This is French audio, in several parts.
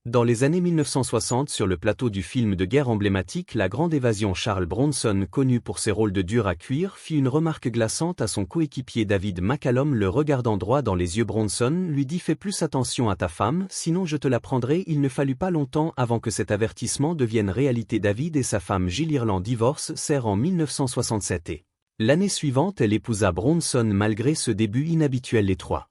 Dans les années 1960 sur le plateau du film de guerre emblématique La Grande Évasion, Charles Bronson, connu pour ses rôles de dur à cuire, fit une remarque glaçante à son coéquipier David McCallum. Le regardant droit dans les yeux, Bronson lui dit: fais plus attention à ta femme, sinon je te la prendrai. Il ne fallut pas longtemps avant que cet avertissement devienne réalité. David et sa femme Jill Ireland divorcèrent en 1967 et l'année suivante elle épousa Bronson. Malgré ce début inhabituel, les trois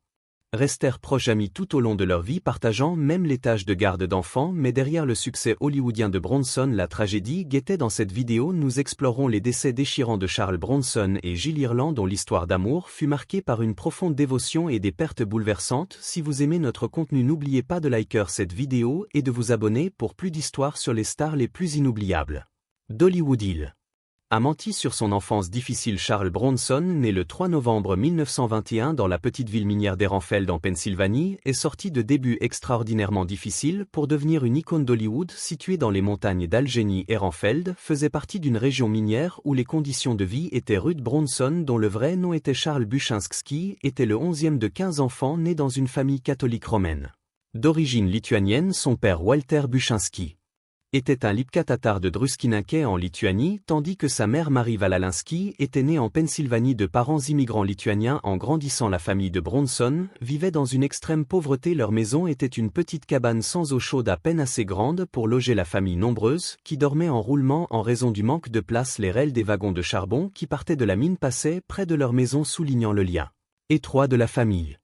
restèrent proches amis tout au long de leur vie, partageant même les tâches de garde d'enfants. Mais derrière le succès hollywoodien de Bronson, la tragédie guettait. Dans cette vidéo, nous explorons les décès déchirants de Charles Bronson et Jill Ireland, dont l'histoire d'amour fut marquée par une profonde dévotion et des pertes bouleversantes. Si vous aimez notre contenu, n'oubliez pas de liker cette vidéo et de vous abonner pour plus d'histoires sur les stars les plus inoubliables d'Hollywood. Il a menti sur son enfance difficile. Charles Bronson, né le 3 novembre 1921 dans la petite ville minière d'Ehrenfeld en Pennsylvanie, est sorti de débuts extraordinairement difficiles pour devenir une icône d'Hollywood. Situé dans les montagnes d'Allegheny, Ehrenfeld faisait partie d'une région minière où les conditions de vie étaient rudes. Bronson, dont le vrai nom était Charles Buchinski, était le 11e de 15 enfants nés dans une famille catholique romaine d'origine lituanienne. Son père, Walter Buchinski, était un Lipka tatar de Druskininkai en Lituanie, tandis que sa mère, Marie Valalinski, était née en Pennsylvanie de parents immigrants lituaniens. En grandissant, la famille de Bronson vivait dans une extrême pauvreté. Leur maison était une petite cabane sans eau chaude, à peine assez grande pour loger la famille nombreuse, qui dormait en roulement en raison du manque de place. Les rêles des wagons de charbon qui partaient de la mine passaient près de leur maison, soulignant le lien étroit de la famille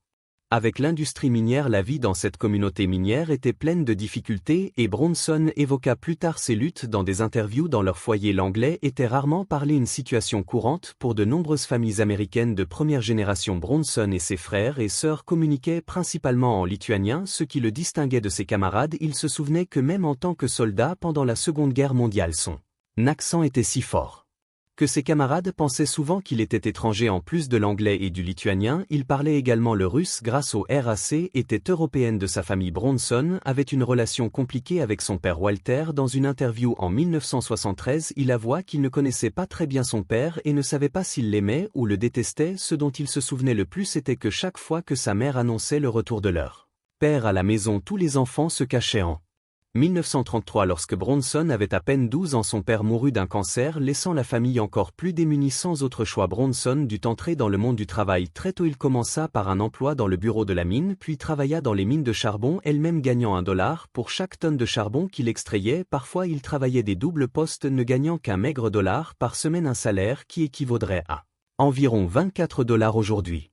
avec l'industrie minière. La vie dans cette communauté minière était pleine de difficultés et Bronson évoqua plus tard ses luttes dans des interviews. Dans leur foyer, l'anglais était rarement parlé, une situation courante pour de nombreuses familles américaines de première génération. Bronson et ses frères et sœurs communiquaient principalement en lituanien, ce qui le distinguait de ses camarades. Il se souvenait que même en tant que soldat pendant la Seconde Guerre mondiale, son accent était si fort que ses camarades pensaient souvent qu'il était étranger. En plus de l'anglais et du lituanien, il parlait également le russe grâce au RAC. Était européenne de sa famille. Bronson avait une relation compliquée avec son père Walter. Dans une interview en 1973, il avoua qu'il ne connaissait pas très bien son père et ne savait pas s'il l'aimait ou le détestait. Ce dont il se souvenait le plus était que chaque fois que sa mère annonçait le retour de leur père à la maison, tous les enfants se cachaient. En 1933, lorsque Bronson avait à peine 12 ans, son père mourut d'un cancer, laissant la famille encore plus démunie. Sans autre choix, Bronson dut entrer dans le monde du travail très tôt. Il commença par un emploi dans le bureau de la mine, puis travailla dans les mines de charbon, elle-même gagnant $1 pour chaque tonne de charbon qu'il extrayait. Parfois il travaillait des doubles postes, ne gagnant qu'un maigre dollar par semaine, un salaire qui équivaudrait à environ $24 aujourd'hui.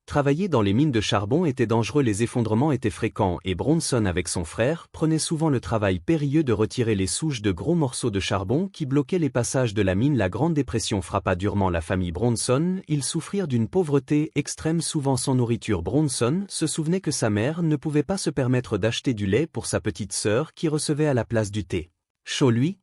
Travailler dans les mines de charbon était dangereux, les effondrements étaient fréquents et Bronson avec son frère prenait souvent le travail périlleux de retirer les souches de gros morceaux de charbon qui bloquaient les passages de la mine. La Grande Dépression frappa durement la famille Bronson, ils souffrirent d'une pauvreté extrême, souvent sans nourriture. Bronson se souvenait que sa mère ne pouvait pas se permettre d'acheter du lait pour sa petite sœur qui recevait à la place du thé chaud. Lui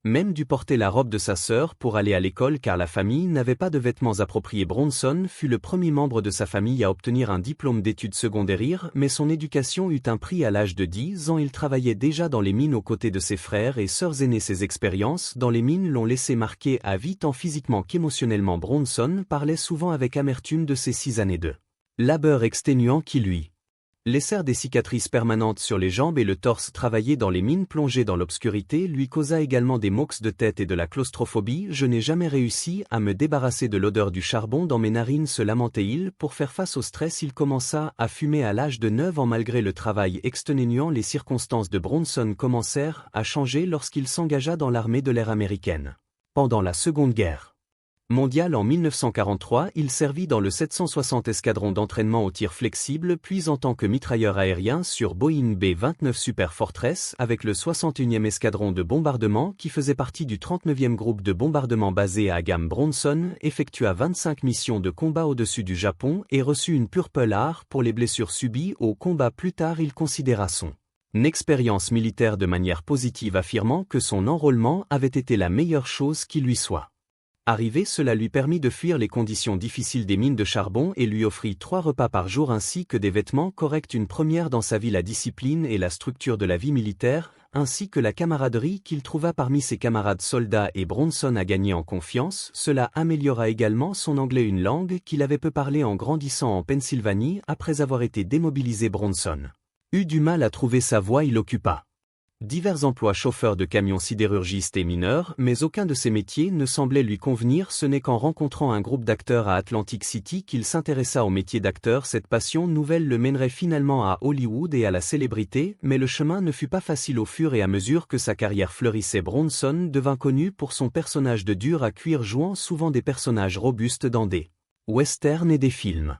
même dut porter la robe de sa sœur pour aller à l'école car la famille n'avait pas de vêtements appropriés. Bronson fut le premier membre de sa famille à obtenir un diplôme d'études secondaires, mais son éducation eut un prix. À l'âge de 10 ans, il travaillait déjà dans les mines aux côtés de ses frères et sœurs aînés. Ses expériences dans les mines l'ont laissé marqué à vie tant physiquement qu'émotionnellement. Bronson parlait souvent avec amertume de ses 6 années de labeur exténuant qui lui laissèrent des cicatrices permanentes sur les jambes et le torse. Travailler dans les mines plongées dans l'obscurité lui causa également des maux de tête et de la claustrophobie. Je n'ai jamais réussi à me débarrasser de l'odeur du charbon dans mes narines, se lamentait-il. Pour faire face au stress, il commença à fumer à l'âge de 9 ans. Malgré le travail exténuant, les circonstances de Bronson commencèrent à changer lorsqu'il s'engagea dans l'armée de l'air américaine. Pendant la Seconde Guerre mondiale en 1943, il servit dans le 760 escadron d'entraînement au tir flexible, puis en tant que mitrailleur aérien sur Boeing B-29 Super Fortress avec le 61e escadron de bombardement qui faisait partie du 39e groupe de bombardement basé à Agam. Bronson effectua 25 missions de combat au-dessus du Japon et reçut une Purple Heart pour les blessures subies au combat. Plus tard, il considéra son expérience militaire de manière positive, affirmant que son enrôlement avait été la meilleure chose qui lui soit arrivé. Cela lui permit de fuir les conditions difficiles des mines de charbon et lui offrit 3 repas par jour ainsi que des vêtements corrects, une première dans sa vie. La discipline et la structure de la vie militaire, ainsi que la camaraderie qu'il trouva parmi ses camarades soldats et Bronson a gagné en confiance. Cela améliora également son anglais, une langue qu'il avait peu parlé en grandissant en Pennsylvanie. Après avoir été démobilisé, Bronson eut du mal à trouver sa voie. Il occupa Divers emplois chauffeur de camions sidérurgiste et mineur, mais aucun de ces métiers ne semblait lui convenir. Ce n'est qu'en rencontrant un groupe d'acteurs à Atlantic City qu'il s'intéressa au métier d'acteur. Cette passion nouvelle le mènerait finalement à Hollywood et à la célébrité, mais le chemin ne fut pas facile au fur et à mesure que sa carrière fleurissait. Bronson devint connu pour son personnage de dur à cuire, jouant souvent des personnages robustes dans des westerns et des films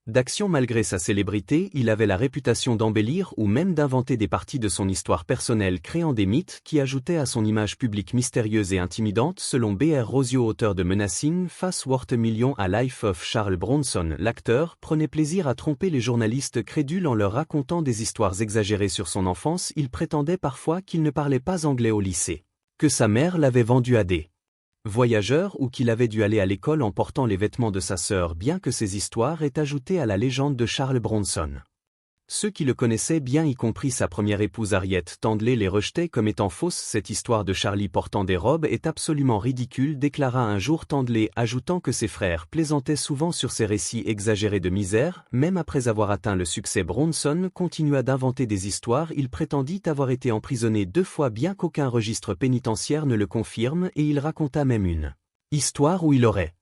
d'action. Malgré sa célébrité, il avait la réputation d'embellir ou même d'inventer des parties de son histoire personnelle, créant des mythes qui ajoutaient à son image publique mystérieuse et intimidante. Selon B.R. Rosio, auteur de Menacing Face Worth a Million à Life of Charles Bronson, l'acteur prenait plaisir à tromper les journalistes crédules en leur racontant des histoires exagérées sur son enfance. Il prétendait parfois qu'il ne parlait pas anglais au lycée, que sa mère l'avait vendu à des voyageur ou qu'il avait dû aller à l'école en portant les vêtements de sa sœur, bien que ces histoires aient ajouté à la légende de Charles Bronson. Ceux qui le connaissaient bien, y compris sa première épouse Harriet Tandley, les rejetaient comme étant fausses. Cette histoire de Charlie portant des robes est absolument ridicule, déclara un jour Tandley, ajoutant que ses frères plaisantaient souvent sur ses récits exagérés de misère. Même après avoir atteint le succès, Bronson continua d'inventer des histoires. Il prétendit avoir été emprisonné 2 fois, bien qu'aucun registre pénitentiaire ne le confirme, et il raconta même une histoire où il aurait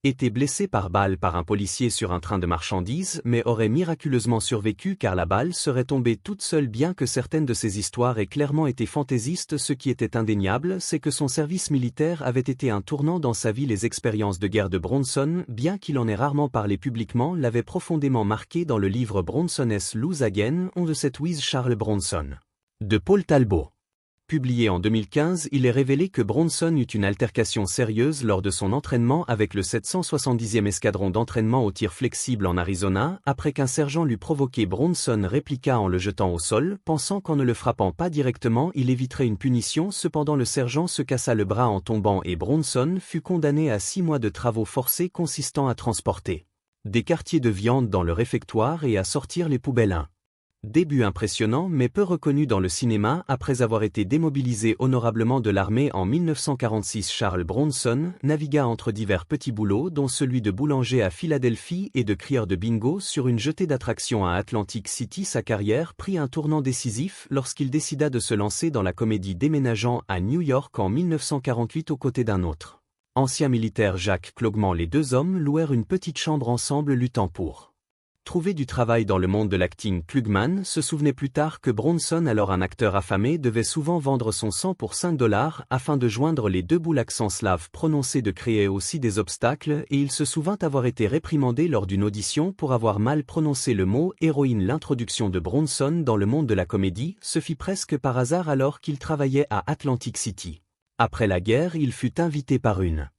été blessé par balle par un policier sur un train de marchandises, mais aurait miraculeusement survécu car la balle serait tombée toute seule. Bien que certaines de ces histoires aient clairement été fantaisistes, ce qui était indéniable, c'est que son service militaire avait été un tournant dans sa vie. Les expériences de guerre de Bronson, bien qu'il en ait rarement parlé publiquement, l'avaient profondément marqué. Dans le livre Bronson's Lose Again, on the Set with Charles Bronson, de Paul Talbot, publié en 2015, il est révélé que Bronson eut une altercation sérieuse lors de son entraînement avec le 770e escadron d'entraînement au tir flexible en Arizona. Après qu'un sergent l'eut provoqué, Bronson répliqua en le jetant au sol, pensant qu'en ne le frappant pas directement il éviterait une punition. Cependant le sergent se cassa le bras en tombant et Bronson fut condamné à 6 mois de travaux forcés consistant à transporter des quartiers de viande dans le réfectoire et à sortir les poubelles. Début impressionnant mais peu reconnu dans le cinéma. Après avoir été démobilisé honorablement de l'armée en 1946, Charles Bronson navigua entre divers petits boulots dont celui de boulanger à Philadelphie et de crieur de bingo sur une jetée d'attractions à Atlantic City. Sa carrière prit un tournant décisif lorsqu'il décida de se lancer dans la comédie, déménageant à New York en 1948 aux côtés d'un autre ancien militaire, Jack Klugman. Les 2 hommes louèrent une petite chambre ensemble, luttant pour trouver du travail dans le monde de l'acting. Klugman se souvenait plus tard que Bronson, alors un acteur affamé, devait souvent vendre son sang pour $5 afin de joindre les 2 bouts. L'accent slave prononcé de créer aussi des obstacles et il se souvint avoir été réprimandé lors d'une audition pour avoir mal prononcé le mot héroïne. L'introduction de Bronson dans le monde de la comédie se fit presque par hasard alors qu'il travaillait à Atlantic City. Après la guerre, il fut invité par une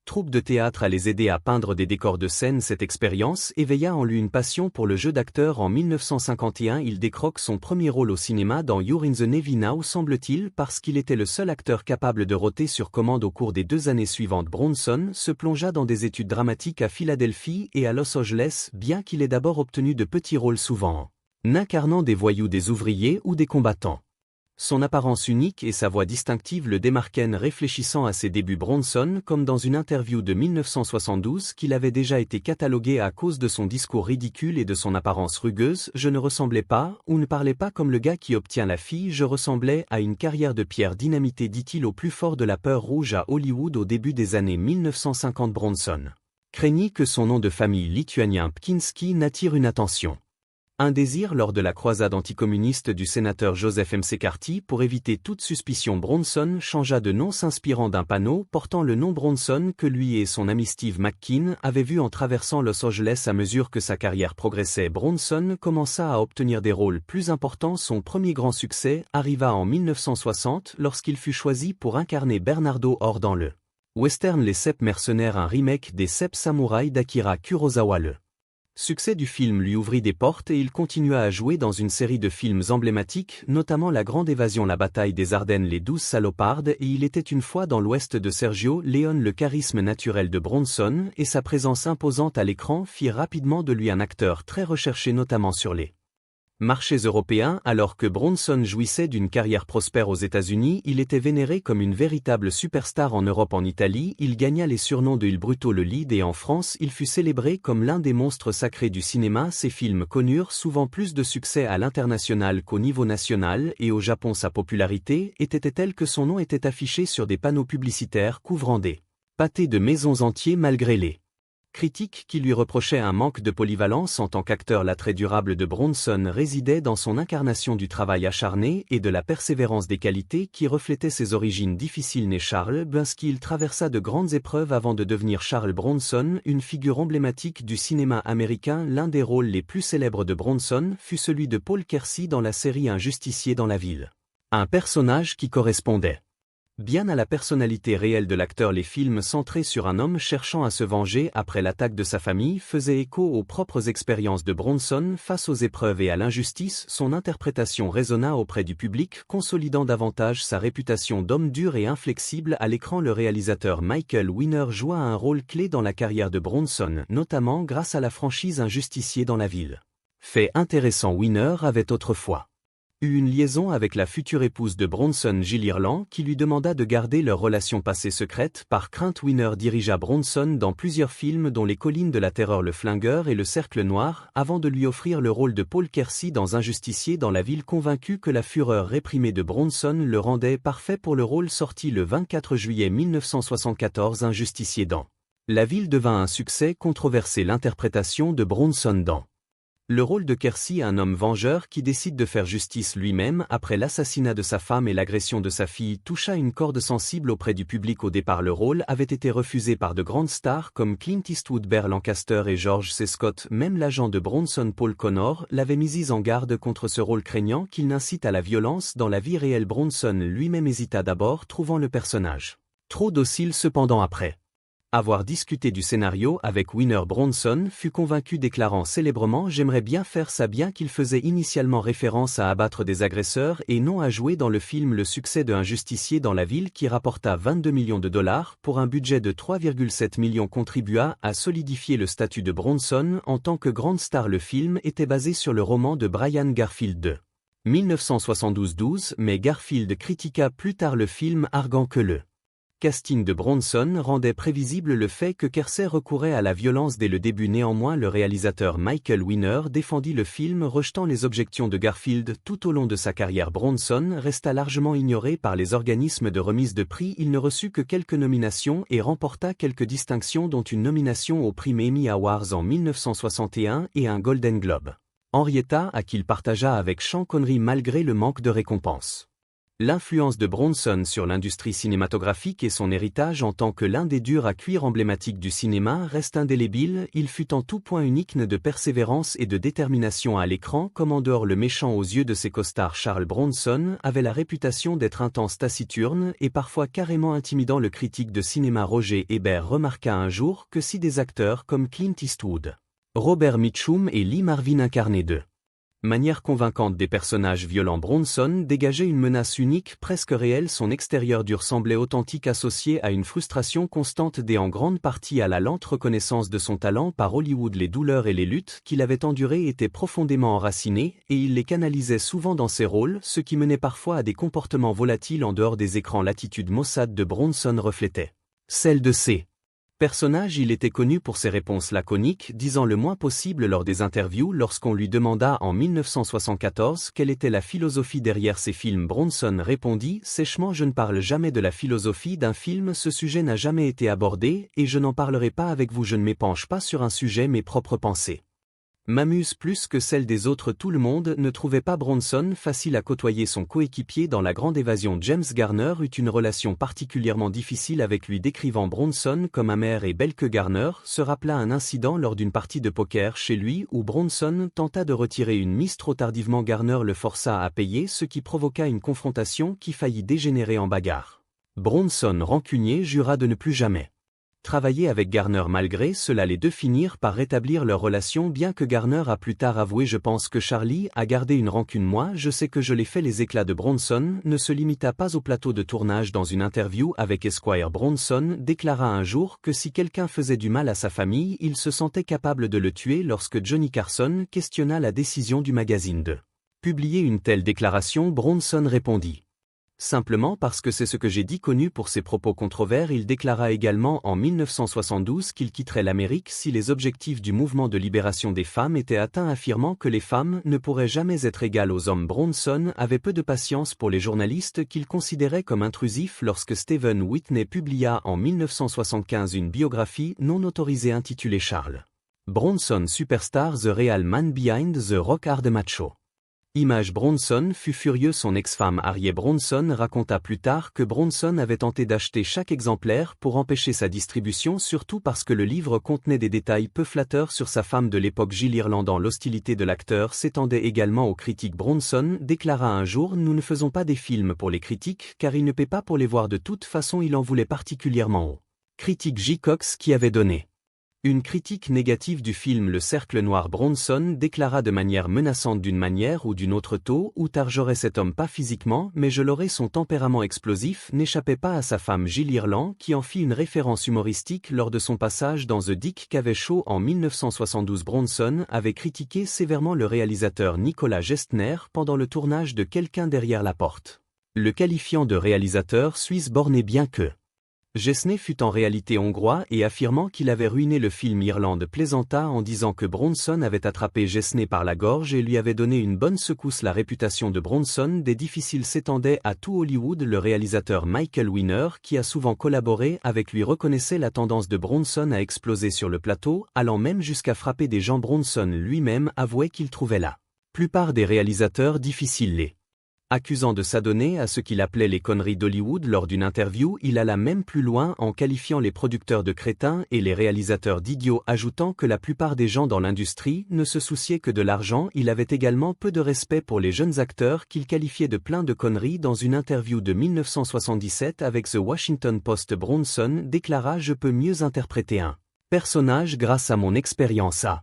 troupe de théâtre à les aider à peindre des décors de scène. Cette expérience éveilla en lui une passion pour le jeu d'acteur. En 1951, il décroque son premier rôle au cinéma dans You're in the Navy Now, semble-t-il parce qu'il était le seul acteur capable de rôter sur commande. Au cours des 2 années suivantes, Bronson se plongea dans des études dramatiques à Philadelphie et à Los Angeles, bien qu'il ait d'abord obtenu de petits rôles, souvent incarnant des voyous, des ouvriers ou des combattants. Son apparence unique et sa voix distinctive le démarquaient. Réfléchissant à ses débuts, Bronson, comme dans une interview de 1972, qu'il avait déjà été catalogué à cause de son discours ridicule et de son apparence rugueuse. Je ne ressemblais pas, ou ne parlais pas comme le gars qui obtient la fille, je ressemblais à une carrière de pierre dynamitée, dit-il au plus fort de la peur rouge à Hollywood au début des années 1950. Bronson craignit que son nom de famille lituanien Pkinski n'attire une attention. Un désir lors de la croisade anticommuniste du sénateur Joseph McCarthy. Pour éviter toute suspicion, Bronson changea de nom, s'inspirant d'un panneau portant le nom Bronson que lui et son ami Steve McKean avaient vu en traversant Los Angeles. À mesure que sa carrière progressait, Bronson commença à obtenir des rôles plus importants. Son premier grand succès arriva en 1960 lorsqu'il fut choisi pour incarner Bernardo Orr dans le western Les 7 mercenaires, un remake des 7 samouraïs d'Akira Kurosawa. Le succès du film lui ouvrit des portes et il continua à jouer dans une série de films emblématiques, notamment La Grande Évasion, La Bataille des Ardennes, Les 12 Salopardes et Il était une fois dans l'Ouest de Sergio Leone. Le charisme naturel de Bronson et sa présence imposante à l'écran firent rapidement de lui un acteur très recherché, notamment sur les Marchés européens. Alors que Bronson jouissait d'une carrière prospère aux États-Unis, il était vénéré comme une véritable superstar en Europe. En Italie, il gagna les surnoms de Il Bruto le lead et en France, il fut célébré comme l'un des monstres sacrés du cinéma. Ses films connurent souvent plus de succès à l'international qu'au niveau national et au Japon sa popularité était telle que son nom était affiché sur des panneaux publicitaires couvrant des pâtés de maisons entiers malgré les critiques qui lui reprochaient un manque de polyvalence en tant qu'acteur. L'attrait durable de Bronson résidait dans son incarnation du travail acharné et de la persévérance, des qualités qui reflétaient ses origines difficiles. Né Charles Bukowski, il traversa de grandes épreuves avant de devenir Charles Bronson, une figure emblématique du cinéma américain. L'un des rôles les plus célèbres de Bronson fut celui de Paul Kersey dans la série Un justicier dans la ville. Un personnage qui correspondait bien à la personnalité réelle de l'acteur. Les films centrés sur un homme cherchant à se venger après l'attaque de sa famille faisaient écho aux propres expériences de Bronson face aux épreuves et à l'injustice. Son interprétation résonna auprès du public, consolidant davantage sa réputation d'homme dur et inflexible. À l'écran, le réalisateur Michael Winner joua un rôle clé dans la carrière de Bronson, notamment grâce à la franchise Un justicier dans la ville. Fait intéressant, Winner avait autrefois eut une liaison avec la future épouse de Bronson, Jill Ireland, qui lui demanda de garder leur relation passée secrète. Par crainte, Winner dirigea Bronson dans plusieurs films dont Les Collines de la Terreur, Le Flingueur et Le Cercle Noir, avant de lui offrir le rôle de Paul Kersey dans Un justicier dans la ville. Convaincu que la fureur réprimée de Bronson le rendait parfait pour le rôle, sorti le 24 juillet 1974, Un justicier dans la ville devint un succès controversé. L'interprétation de Bronson dans le rôle de Kersey, un homme vengeur qui décide de faire justice lui-même après l'assassinat de sa femme et l'agression de sa fille, toucha une corde sensible auprès du public. Au départ, le rôle avait été refusé par de grandes stars comme Clint Eastwood, Burt Lancaster et George C. Scott. Même l'agent de Bronson, Paul Connor, l'avait mis en garde contre ce rôle, craignant qu'il n'incite à la violence dans la vie réelle. Bronson lui-même hésita d'abord, trouvant le personnage trop docile. Cependant, après avoir discuté du scénario avec Winner, Bronson fut convaincu, déclarant célèbrement « J'aimerais bien faire ça », bien qu'il faisait initialement référence à abattre des agresseurs et non à jouer dans le film. Le succès de Un justicier dans la ville, qui rapporta 22 millions de dollars pour un budget de 3,7 millions, contribua à solidifier le statut de Bronson en tant que grande star. Le film était basé sur le roman de Brian Garfield de 1972, mais Garfield critiqua plus tard le film, arguant que le casting de Bronson rendait prévisible le fait que Kersey recourait à la violence dès le début. Néanmoins, le réalisateur Michael Winner défendit le film, rejetant les objections de Garfield. Tout au long de sa carrière, Bronson resta largement ignoré par les organismes de remise de prix. Il ne reçut que quelques nominations et remporta quelques distinctions, dont une nomination aux prix Emmy Awards en 1961 et un Golden Globe. Henrietta, à qui il partagea avec Sean Connery malgré le manque de récompenses. L'influence de Bronson sur l'industrie cinématographique et son héritage en tant que l'un des durs à cuire emblématiques du cinéma reste indélébile. Il fut en tout point unique de persévérance et de détermination à l'écran comme en dehors. Le méchant aux yeux de ses costards, Charles Bronson avait la réputation d'être intense, taciturne et parfois carrément intimidant. Le critique de cinéma Roger Ebert remarqua un jour que si des acteurs comme Clint Eastwood, Robert Mitchum et Lee Marvin incarnaient de manière convaincante des personnages violents, Bronson dégageait une menace unique, presque réelle. Son extérieur dur semblait authentique, associé à une frustration constante due en grande partie à la lente reconnaissance de son talent par Hollywood. Les douleurs et les luttes qu'il avait endurées étaient profondément enracinées, et il les canalisait souvent dans ses rôles, ce qui menait parfois à des comportements volatiles en dehors des écrans. L'attitude maussade de Bronson reflétait celle de ses personnage. Il était connu pour ses réponses laconiques, disant le moins possible lors des interviews. Lorsqu'on lui demanda en 1974 quelle était la philosophie derrière ses films, Bronson répondit sèchement « Je ne parle jamais de la philosophie d'un film, ce sujet n'a jamais été abordé, et je n'en parlerai pas avec vous. Je ne m'épanche pas sur un sujet, mes propres pensées m'amuse plus que celle des autres. » Tout le monde ne trouvait pas Bronson facile à côtoyer. Son coéquipier dans La Grande Évasion, James Garner, eut une relation particulièrement difficile avec lui, décrivant Bronson comme amer et belle. Que Garner se rappela un incident lors d'une partie de poker chez lui où Bronson tenta de retirer une mise trop tardivement. Garner le força à payer, ce qui provoqua une confrontation qui faillit dégénérer en bagarre. Bronson, rancunier, jura de ne plus jamais travailler avec Garner malgré cela les deux finirent par rétablir leur relation bien que Garner a plus tard avoué je pense que Charlie a gardé une rancune moi je sais que je l'ai fait les éclats de Bronson ne se limita pas au plateau de tournage dans une interview avec Esquire Bronson déclara un jour que si quelqu'un faisait du mal à sa famille il se sentait capable de le tuer lorsque Johnny Carson questionna la décision du magazine de publier une telle déclaration Bronson répondit. Simplement parce que c'est ce que j'ai dit connu pour ses propos controverses il déclara également en 1972 qu'il quitterait l'Amérique si les objectifs du mouvement de libération des femmes étaient atteints affirmant que les femmes ne pourraient jamais être égales aux hommes Bronson avait peu de patience pour les journalistes qu'il considérait comme intrusifs lorsque Stephen Whitney publia en 1975 une biographie non autorisée intitulée Charles Bronson Superstar The Real Man Behind the Rock Hard Macho. Image Bronson fut furieux son ex-femme Harriet Bronson raconta plus tard que Bronson avait tenté d'acheter chaque exemplaire pour empêcher sa distribution surtout parce que le livre contenait des détails peu flatteurs sur sa femme de l'époque Jill Irlandant l'hostilité de l'acteur s'étendait également aux critiques Bronson déclara un jour nous ne faisons pas des films pour les critiques car ils ne paient pas pour les voir de toute façon il en voulait particulièrement aux critiques J. Cox qui avait donné une critique négative du film Le Cercle Noir Bronson déclara de manière menaçante d'une manière ou d'une autre tôt ou tard j'aurais cet homme pas physiquement mais je l'aurais son tempérament explosif n'échappait pas à sa femme Jill Irland qui en fit une référence humoristique lors de son passage dans The Dick Cavett Show en 1972 Bronson avait critiqué sévèrement le réalisateur Nicolas Gestner pendant le tournage de Quelqu'un derrière la porte. Le qualifiant de réalisateur suisse borné bien que Gessner fut en réalité hongrois et affirmant qu'il avait ruiné le film Irlande plaisanta en disant que Bronson avait attrapé Gessner par la gorge et lui avait donné une bonne secousse. La réputation de Bronson des difficiles s'étendait à tout Hollywood. Le réalisateur Michael Winner qui a souvent collaboré avec lui reconnaissait la tendance de Bronson à exploser sur le plateau, allant même jusqu'à frapper des gens. Bronson lui-même avouait qu'il trouvait la plupart des réalisateurs difficiles les accusant de s'adonner à ce qu'il appelait les conneries d'Hollywood lors d'une interview, il alla même plus loin en qualifiant les producteurs de crétins et les réalisateurs d'idiots, ajoutant que la plupart des gens dans l'industrie ne se souciaient que de l'argent. Il avait également peu de respect pour les jeunes acteurs qu'il qualifiait de plein de conneries. Dans une interview de 1977 avec The Washington Post, Bronson déclara « Je peux mieux interpréter un personnage grâce à mon expérience à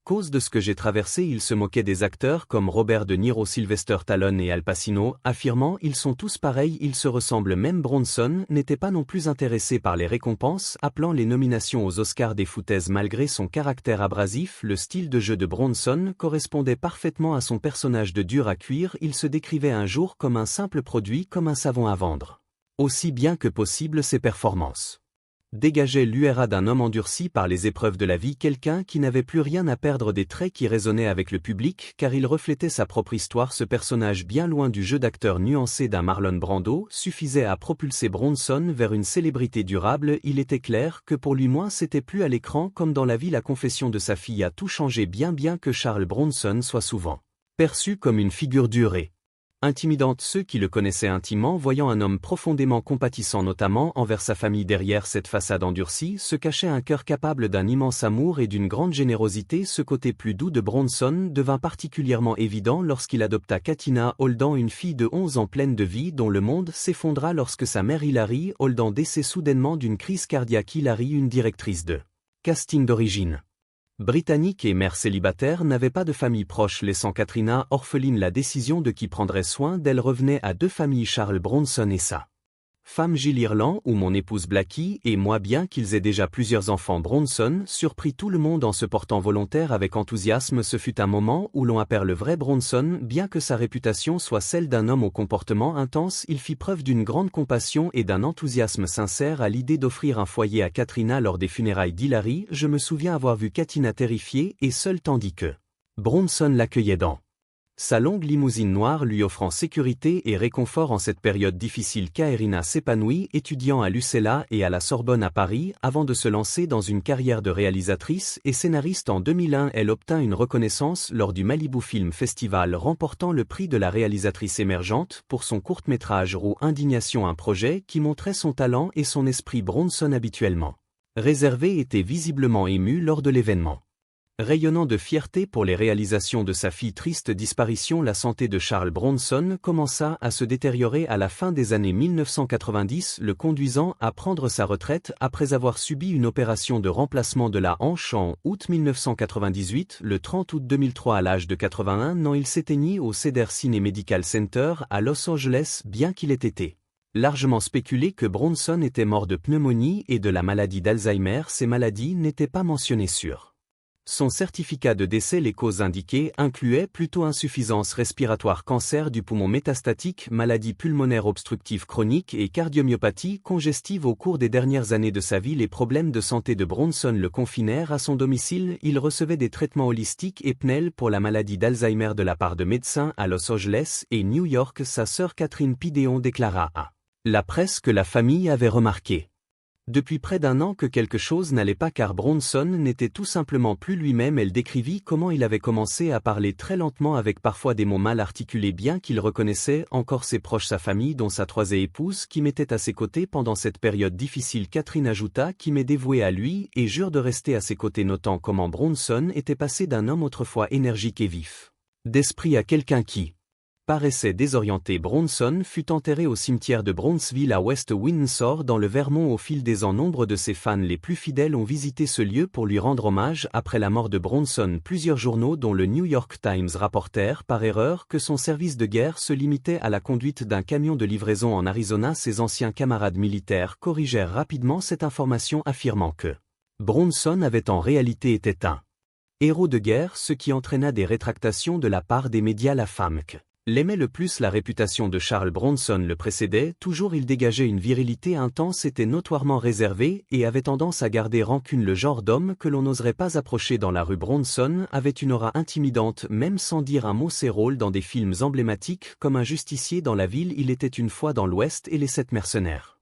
cause de ce que j'ai traversé. » Il se moquait des acteurs comme Robert De Niro, Sylvester Stallone et Al Pacino, affirmant « Ils sont tous pareils, ils se ressemblent ». Même Bronson n'était pas non plus intéressé par les récompenses, appelant les nominations aux Oscars des foutaises. Malgré son caractère abrasif, le style de jeu de Bronson correspondait parfaitement à son personnage de dur à cuire. Il se décrivait un jour comme un simple produit, comme un savon à vendre. Aussi bien que possible ses performances dégageait l'URA d'un homme endurci par les épreuves de la vie, quelqu'un qui n'avait plus rien à perdre, des traits qui résonnaient avec le public car il reflétait sa propre histoire. Ce personnage, bien loin du jeu d'acteur nuancé d'un Marlon Brando, suffisait à propulser Bronson vers une célébrité durable. Il était clair que pour lui moins c'était plus à l'écran comme dans la vie. La confession de sa fille a tout changé bien que Charles Bronson soit souvent perçu comme une figure dure et intimidante. Ceux qui le connaissaient intimement voyant un homme profondément compatissant notamment envers sa famille. Derrière cette façade endurcie se cachait un cœur capable d'un immense amour et d'une grande générosité. Ce côté plus doux de Bronson devint particulièrement évident lorsqu'il adopta Katina Holden, une fille de 11 ans pleine de vie dont le monde s'effondra lorsque sa mère Hilary Holden décède soudainement d'une crise cardiaque. Hilary, une directrice de casting d'origine britannique et mère célibataire, n'avait pas de famille proche, laissant Katrina orpheline. La décision de qui prendrait soin d'elle revenait à deux familles, Charles Bronson et sa femme Jill Irland ou mon épouse Blackie et moi. Bien qu'ils aient déjà plusieurs enfants, Bronson surprit tout le monde en se portant volontaire avec enthousiasme. Ce fut un moment où l'on appert le vrai Bronson. Bien que sa réputation soit celle d'un homme au comportement intense, il fit preuve d'une grande compassion et d'un enthousiasme sincère à l'idée d'offrir un foyer à Katrina lors des funérailles d'Hilary. Je me souviens avoir vu Katina terrifiée et seule tandis que Bronson l'accueillait dans sa longue limousine noire, lui offrant sécurité et réconfort en cette période difficile. Katerina s'épanouit, étudiant à l'UCLA et à la Sorbonne à Paris, avant de se lancer dans une carrière de réalisatrice et scénariste. En 2001, elle obtint une reconnaissance lors du Malibu Film Festival, remportant le prix de la réalisatrice émergente pour son court-métrage Roux Indignation, un projet qui montrait son talent et son esprit. Bronson, habituellement réservé, était visiblement ému lors de l'événement. Rayonnant de fierté pour les réalisations de sa fille, triste disparition, la santé de Charles Bronson commença à se détériorer à la fin des années 1990, le conduisant à prendre sa retraite après avoir subi une opération de remplacement de la hanche en août 1998. Le 30 août 2003, à l'âge de 81 ans, il s'éteignit au Cedar Sinai Medical Center à Los Angeles, bien qu'il ait été largement spéculé que Bronson était mort de pneumonie et de la maladie d'Alzheimer. Ces maladies n'étaient pas mentionnées sur son certificat de décès. Les causes indiquées incluaient plutôt insuffisance respiratoire, cancer du poumon métastatique, maladie pulmonaire obstructive chronique et cardiomyopathie congestive. Au cours des dernières années de sa vie, les problèmes de santé de Bronson le confinèrent à son domicile. Il recevait des traitements holistiques et PNL pour la maladie d'Alzheimer de la part de médecins à Los Angeles et New York. Sa sœur Catherine Pidéon déclara à la presse que la famille avait remarqué depuis près d'un an que quelque chose n'allait pas, car Bronson n'était tout simplement plus lui-même. Elle décrivit comment il avait commencé à parler très lentement, avec parfois des mots mal articulés, bien qu'il reconnaissait encore ses proches, sa famille, dont sa troisième épouse, qui m'était à ses côtés pendant cette période difficile. Catherine ajouta, qui m'est dévouée à lui et jure de rester à ses côtés, notant comment Bronson était passé d'un homme autrefois énergique et vif d'esprit à quelqu'un qui paraissait désorienté. Bronson fut enterré au cimetière de Brownsville à West Windsor dans le Vermont. Au fil des ans, nombre de ses fans les plus fidèles ont visité ce lieu pour lui rendre hommage. Après la mort de Bronson, plusieurs journaux dont le New York Times rapportèrent par erreur que son service de guerre se limitait à la conduite d'un camion de livraison en Arizona. Ses anciens camarades militaires corrigèrent rapidement cette information, affirmant que Bronson avait en réalité été un héros de guerre, ce qui entraîna des rétractations de la part des médias. La femme l'aimait le plus. La réputation de Charles Bronson le précédait toujours. Il dégageait une virilité intense, était notoirement réservé et avait tendance à garder rancune, le genre d'homme que l'on n'oserait pas approcher dans la rue. Bronson avait une aura intimidante, même sans dire un mot. Ses rôles dans des films emblématiques comme un justicier dans La Ville, Il était une fois dans l'Ouest et Les Sept mercenaires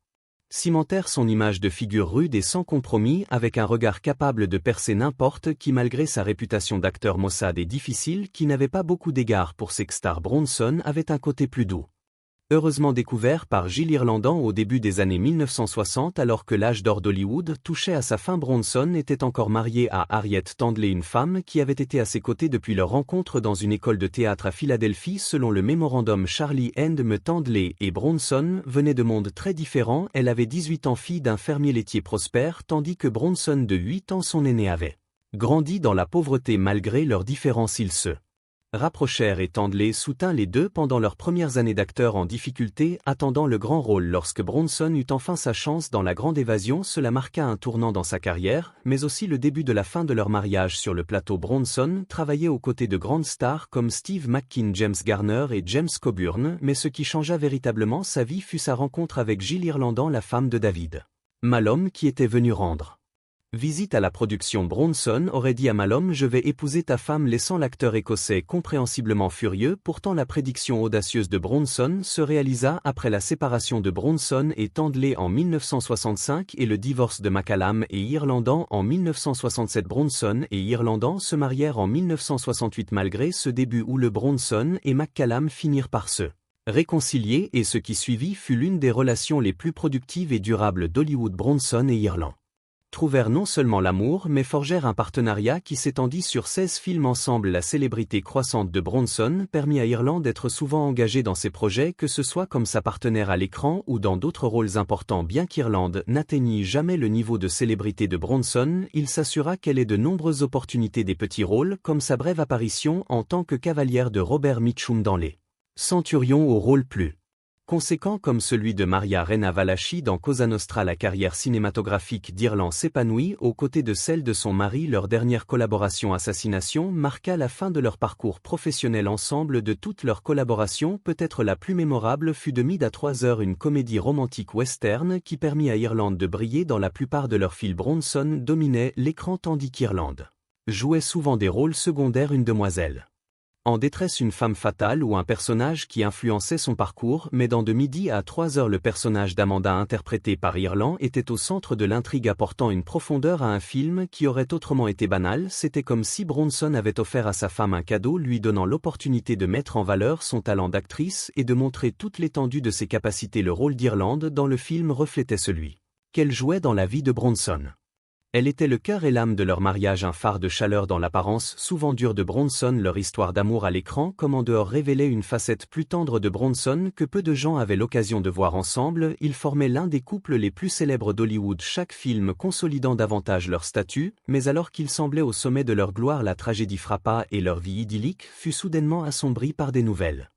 cimentèrent son image de figure rude et sans compromis, avec un regard capable de percer n'importe qui. Malgré sa réputation d'acteur maussade et difficile, qui n'avait pas beaucoup d'égards pour ses stars, Bronson avait un côté plus doux. Heureusement découvert par Gilles Irlandon au début des années 1960, alors que l'âge d'or d'Hollywood touchait à sa fin, Bronson était encore marié à Harriet Tandley, une femme qui avait été à ses côtés depuis leur rencontre dans une école de théâtre à Philadelphie. Selon le mémorandum, Charlie and Me Tandley et Bronson venaient de mondes très différents. Elle avait 18 ans, fille d'un fermier laitier prospère, tandis que Bronson, de 8 ans, son aîné, avait grandi dans la pauvreté. Malgré leurs différences, ils se rapprochèrent et Tandley soutint les deux pendant leurs premières années d'acteur en difficulté, attendant le grand rôle. Lorsque Bronson eut enfin sa chance dans La Grande Évasion, cela marqua un tournant dans sa carrière, mais aussi le début de la fin de leur mariage. Sur le plateau, Bronson travaillait aux côtés de grandes stars comme Steve McQueen, James Garner et James Coburn, mais ce qui changea véritablement sa vie fut sa rencontre avec Gilles Irlandon, la femme de David Malom, qui était venue rendre visite à la production. Bronson aurait dit à Malom: « Je vais épouser ta femme », laissant l'acteur écossais compréhensiblement furieux. Pourtant, la prédiction audacieuse de Bronson se réalisa après la séparation de Bronson et Tandley en 1965 et le divorce de McCallum et Irlandon en 1967. Bronson et Irlandon se marièrent en 1968. Malgré ce début où le Bronson et McCallum finirent par se réconcilier, et ce qui suivit fut l'une des relations les plus productives et durables d'Hollywood. Bronson et Irlandon trouvèrent non seulement l'amour mais forgèrent un partenariat qui s'étendit sur 16 films ensemble. La célébrité croissante de Bronson permit à Irlandon d'être souvent engagé dans ses projets, que ce soit comme sa partenaire à l'écran ou dans d'autres rôles importants. Bien qu'Irlandon n'atteignît jamais le niveau de célébrité de Bronson, il s'assura qu'elle ait de nombreuses opportunités, des petits rôles comme sa brève apparition en tant que cavalière de Robert Mitchum dans Les Centurions, au rôle plus conséquent comme celui de Maria Rena Valachi dans Cosa Nostra. La carrière cinématographique d'Irlandon s'épanouit aux côtés de celle de son mari. Leur dernière collaboration, Assassination, marqua la fin de leur parcours professionnel ensemble. De toutes leurs collaborations, peut-être la plus mémorable fut de Mid à 3 heures, une comédie romantique western qui permit à Irlandon de briller dans la plupart de leurs films. Bronson dominait l'écran tandis qu'Irlandon jouait souvent des rôles secondaires, une demoiselle en détresse, une femme fatale ou un personnage qui influençait son parcours. Mais dans De Midi à 3 heures, le personnage d'Amanda, interprété par Irlandon, était au centre de l'intrigue, apportant une profondeur à un film qui aurait autrement été banal. C'était comme si Bronson avait offert à sa femme un cadeau, lui donnant l'opportunité de mettre en valeur son talent d'actrice et de montrer toute l'étendue de ses capacités. Le rôle d'Irlandon dans le film reflétait celui qu'elle jouait dans la vie de Bronson. Elle était le cœur et l'âme de leur mariage, un phare de chaleur dans l'apparence souvent dure de Bronson. Leur histoire d'amour à l'écran comme en dehors révélait une facette plus tendre de Bronson que peu de gens avaient l'occasion de voir ensemble. Ils formaient l'un des couples les plus célèbres d'Hollywood, chaque film consolidant davantage leur statut, mais alors qu'ils semblaient au sommet de leur gloire, la tragédie frappa et leur vie idyllique fut soudainement assombrie par des nouvelles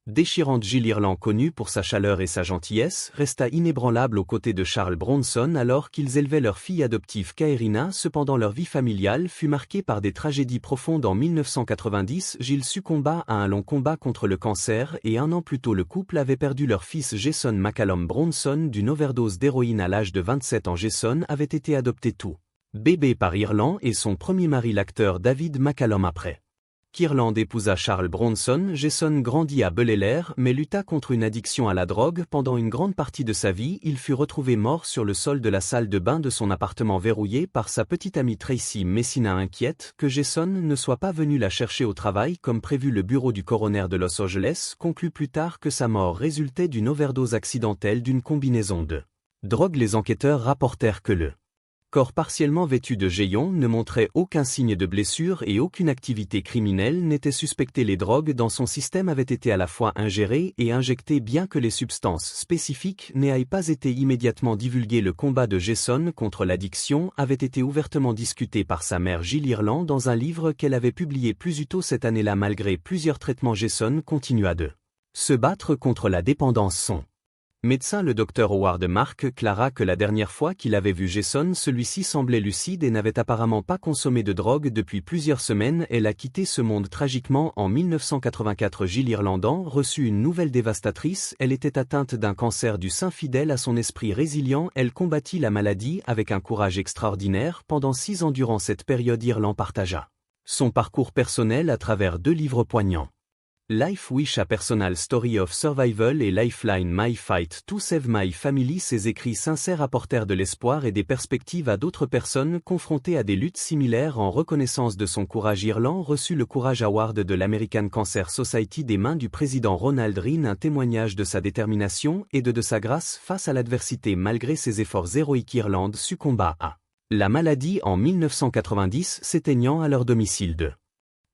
déchirante. Jill Ireland, connue pour sa chaleur et sa gentillesse, resta inébranlable aux côtés de Charles Bronson alors qu'ils élevaient leur fille adoptive Kaerina. Cependant, leur vie familiale fut marquée par des tragédies profondes. En 1990, Jill succomba à un long combat contre le cancer et un an plus tôt le couple avait perdu leur fils Jason McCallum Bronson d'une overdose d'héroïne à l'âge de 27 ans. Jason avait été adopté tout bébé par Ireland et son premier mari, l'acteur David McCallum. Après qu'Ireland épousa Charles Bronson, Jason grandit à Bel Air mais lutta contre une addiction à la drogue. Pendant une grande partie de sa vie, il fut retrouvé mort sur le sol de la salle de bain de son appartement, verrouillé par sa petite amie Tracy Messina. Inquiète que Jason ne soit pas venu la chercher au travail comme prévu, le bureau du coroner de Los Angeles conclut plus tard que sa mort résultait d'une overdose accidentelle d'une combinaison de drogue. Les enquêteurs rapportèrent que le corps partiellement vêtu de géants ne montrait aucun signe de blessure et aucune activité criminelle n'était suspectée. Les drogues dans son système avaient été à la fois ingérées et injectées, bien que les substances spécifiques n'aient pas été immédiatement divulguées. Le combat de Jason contre l'addiction avait été ouvertement discuté par sa mère Jill Ireland dans un livre qu'elle avait publié plus tôt cette année-là. Malgré plusieurs traitements, Jason continua de se battre contre la dépendance. Son médecin, le docteur Howard Mark, clara que la dernière fois qu'il avait vu Jason, celui-ci semblait lucide et n'avait apparemment pas consommé de drogue depuis plusieurs semaines. Elle a quitté ce monde tragiquement en 1984. Jill Ireland reçut une nouvelle dévastatrice. Elle était atteinte d'un cancer du sein. Fidèle à son esprit résilient, elle combattit la maladie avec un courage extraordinaire. Pendant 6 ans durant cette période, Ireland partagea son parcours personnel à travers 2 livres poignants. Life Wish, A Personal Story of Survival et Lifeline, My Fight to Save My Family. Ces écrits sincères apportèrent de l'espoir et des perspectives à d'autres personnes confrontées à des luttes similaires. En reconnaissance de son courage, Ireland reçut le Courage Award de l'American Cancer Society des mains du président Ronald Reagan, un témoignage de sa détermination et de sa grâce face à l'adversité. Malgré ses efforts héroïques, Ireland succomba à la maladie en 1990, s'éteignant à leur domicile de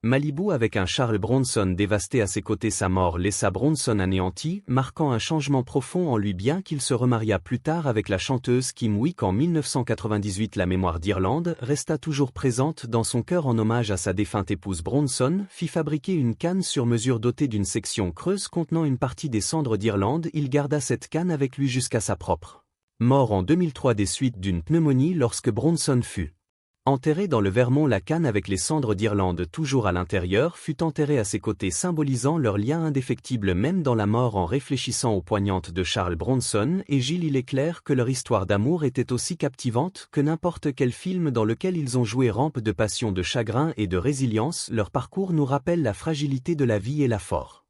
Malibu avec un Charles Bronson dévasté à ses côtés. Sa mort laissa Bronson anéanti, marquant un changement profond en lui, bien qu'il se remaria plus tard avec la chanteuse Kim Wick en 1998. La mémoire d'Ireland resta toujours présente dans son cœur. En hommage à sa défunte épouse, Bronson fit fabriquer une canne sur mesure dotée d'une section creuse contenant une partie des cendres d'Ireland. Il garda cette canne avec lui jusqu'à sa propre mort en 2003 des suites d'une pneumonie. Lorsque Bronson fut enterré dans le Vermont, la canne avec les cendres d'Ireland toujours à l'intérieur fut enterrée à ses côtés, symbolisant leur lien indéfectible même dans la mort. En réfléchissant aux poignantes de Charles Bronson et Jill, il est clair que leur histoire d'amour était aussi captivante que n'importe quel film dans lequel ils ont joué. Rampe de passion, de chagrin et de résilience, leur parcours nous rappelle la fragilité de la vie et la force